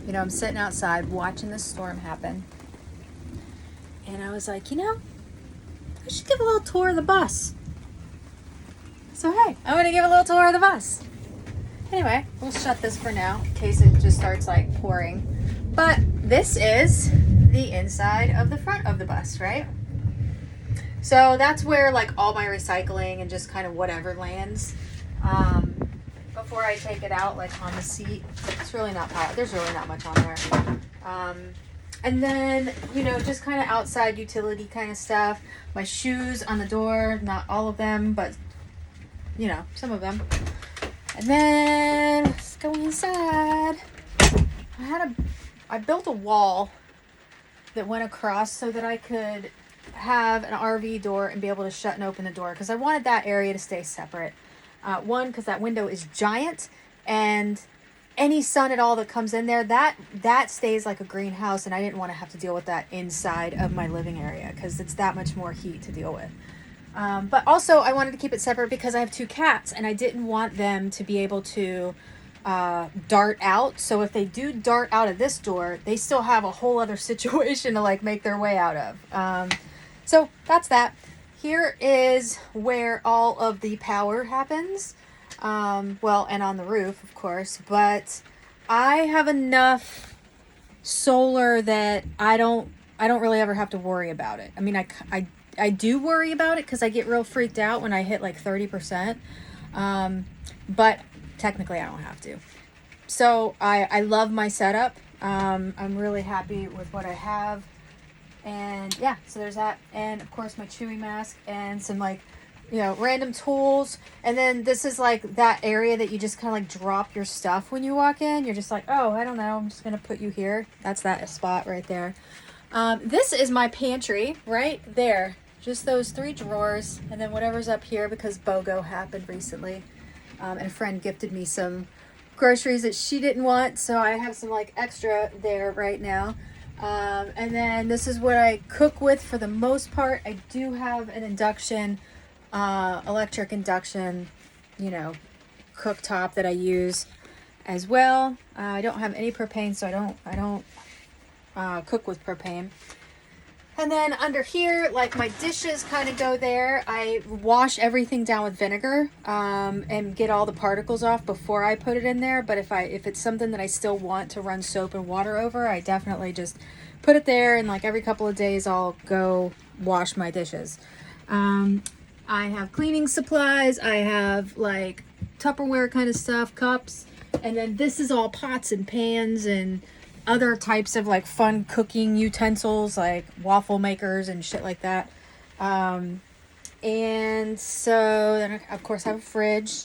you know, I'm sitting outside watching the storm happen. And I was like, you know, I should give a little tour of the bus. So, hey, I'm going to give a little tour of the bus. Anyway, we'll shut this for now in case it just starts like pouring. But this is the inside of the front of the bus, right? So that's where like all my recycling and just kind of whatever lands. Before I take it out, like on the seat, it's really not piled. There's really not much on there. And then, you know, just kind of outside utility kind of stuff. My shoes on the door, not all of them, but, you know, some of them. And then, let's go inside. I built a wall that went across so that I could have an RV door and be able to shut and open the door. Because I wanted that area to stay separate. One, because that window is giant, and any sun at all that comes in there, that stays like a greenhouse, and I didn't want to have to deal with that inside of my living area because it's that much more heat to deal with. But also I wanted to keep it separate because I have 2 cats, and I didn't want them to be able to dart out. So if they do dart out of this door, they still have a whole other situation to like make their way out of. So that's that. Here is where all of the power happens. Well, and on the roof, of course, but I have enough solar that I don't really ever have to worry about it. I mean, I do worry about it because I get real freaked out when I hit like 30%. But technically I don't have to. So I love my setup. I'm really happy with what I have. And yeah, so there's that. And of course my Chewy mask and some like, you know, random tools. And then this is like that area that you just kind of like drop your stuff when you walk in. You're just like, oh, I don't know, I'm just going to put you here. That's that spot right there. This is my pantry right there. Just those 3 drawers. And then whatever's up here because BOGO happened recently. And a friend gifted me some groceries that she didn't want. So I have some like extra there right now. And then this is what I cook with for the most part. I do have an induction, electric induction, you know, cooktop that I use as well. I don't have any propane, so I don't cook with propane. And then under here, like my dishes kind of go there. I wash everything down with vinegar and get all the particles off before I put it in there. But if it's something that I still want to run soap and water over, I definitely just put it there. And like every couple of days, I'll go wash my dishes. I have cleaning supplies. I have like Tupperware kind of stuff, cups. And then this is all pots and pans and other types of like fun cooking utensils like waffle makers and shit like that. And so then of course I have a fridge.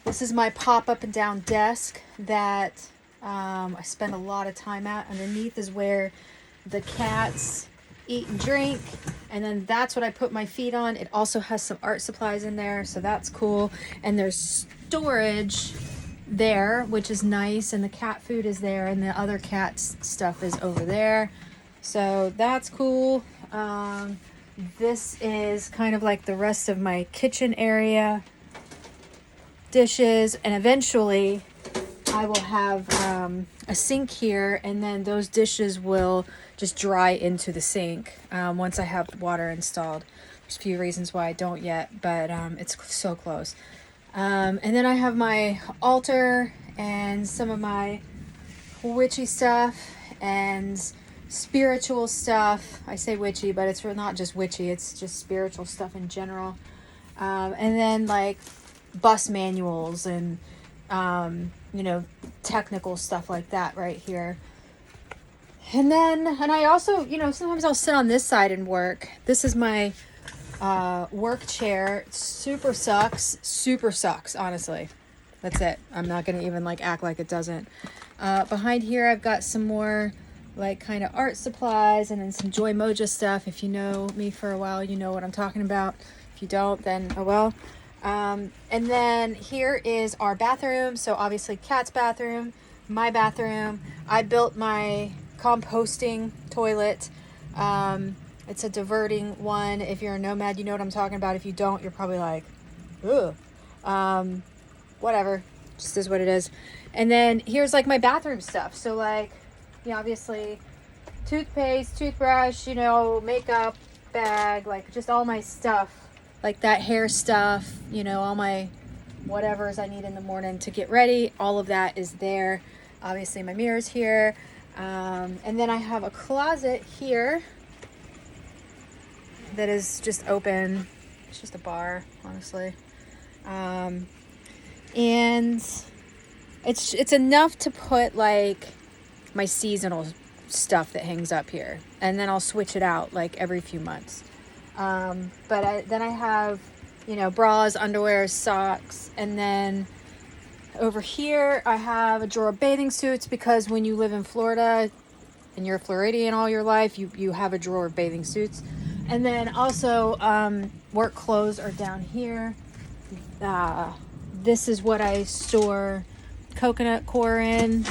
This is my pop up and down desk that I spend a lot of time at. Underneath is where the cats eat and drink, and then that's what I put my feet on. It also has some art supplies in there, so that's cool. And there's storage there, which is nice, and the cat food is there, and the other cat's stuff is over there, so that's cool. This is kind of like the rest of my kitchen area, dishes, and eventually I will have a sink here, and then those dishes will just dry into the sink once I have water installed. There's a few reasons why I don't yet, but it's so close. And then I have my altar and some of my witchy stuff and spiritual stuff. I say witchy, but it's not just witchy, it's just spiritual stuff in general. And then like bus manuals and, you know, technical stuff like that right here. And I also, you know, sometimes I'll sit on this side and work. This is my work chair. Super sucks, honestly. That's it. I'm not going to even like act like it doesn't. Behind here, I've got some more like kind of art supplies and then some Joy Moja stuff. If you know me for a while, you know what I'm talking about. If you don't, then oh well. And then here is our bathroom. So obviously Cat's bathroom, my bathroom. I built my composting toilet. It's a diverting one. If you're a nomad, you know what I'm talking about. If you don't, you're probably like, ugh. Whatever. Just is what it is. And then here's like my bathroom stuff. So like, obviously toothpaste, toothbrush, makeup bag, like just all my stuff, like that hair stuff, all my whatevers I need in the morning to get ready. All of that is there. Obviously my mirror's here. And then I have a closet here that is just open. It's just a bar, honestly. And it's enough to put like my seasonal stuff that hangs up here, and then I'll switch it out like every few months. Then I have, bras, underwear, socks, and then over here I have a drawer of bathing suits, because when you live in Florida and you're a Floridian all your life, you have a drawer of bathing suits. And then also work clothes are down here. This is what I store coconut coir in,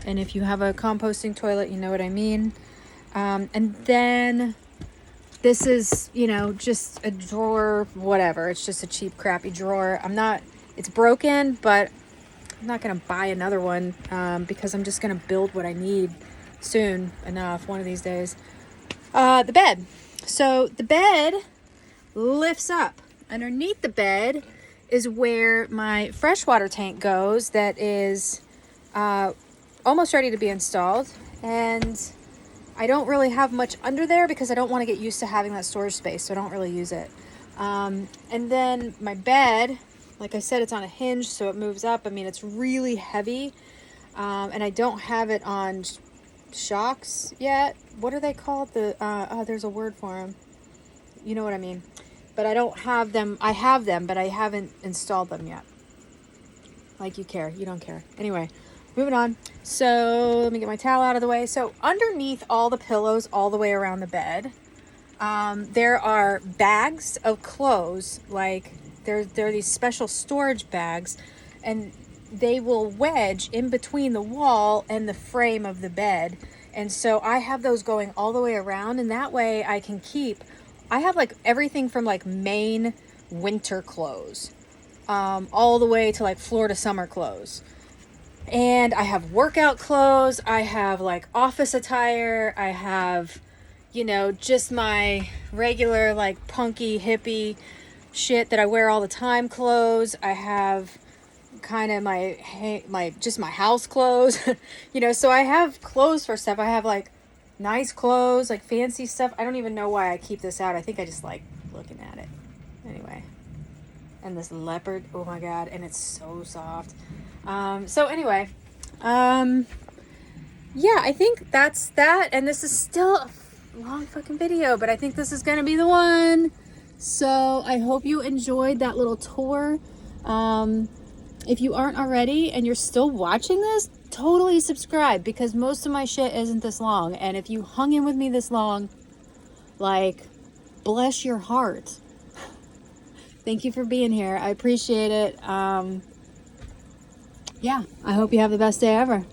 and if you have a composting toilet, you know what I mean. And then this is, just a drawer, whatever. It's just a cheap, crappy drawer. It's broken, but I'm not going to buy another one because I'm just going to build what I need soon enough, one of these days. The bed. So the bed lifts up. Underneath the bed is where my freshwater tank goes, that is almost ready to be installed. And I don't really have much under there because I don't want to get used to having that storage space, so I don't really use it. And then my bed, like I said, it's on a hinge, so it moves up. I mean, it's really heavy, and I don't have it on shocks yet. What are they called? There's a word for them. You know what I mean. But I don't have them. I have them, but I haven't installed them yet. Like you care. You don't care. Anyway, moving on. So let me get my towel out of the way. So underneath all the pillows, all the way around the bed, there are bags of clothes. Like there are these special storage bags, and they will wedge in between the wall and the frame of the bed. And so I have those going all the way around, and that way I can I have like everything from like Maine winter clothes, all the way to like Florida summer clothes. And I have workout clothes. I have like office attire. I have, just my regular like punky hippie shit that I wear all the time clothes. I have kind of just my house clothes, so I have clothes for stuff. I have like nice clothes, like fancy stuff. I don't even know why I keep this out. I think I just like looking at it. Anyway. And this leopard, oh my God, and it's so soft. So anyway, yeah, I think that's that. And this is still a long fucking video, but I think this is gonna be the one. So I hope you enjoyed that little tour. If you aren't already and you're still watching this, totally subscribe, because most of my shit isn't this long. And if you hung in with me this long, like, bless your heart. Thank you for being here. I appreciate it. Yeah, I hope you have the best day ever.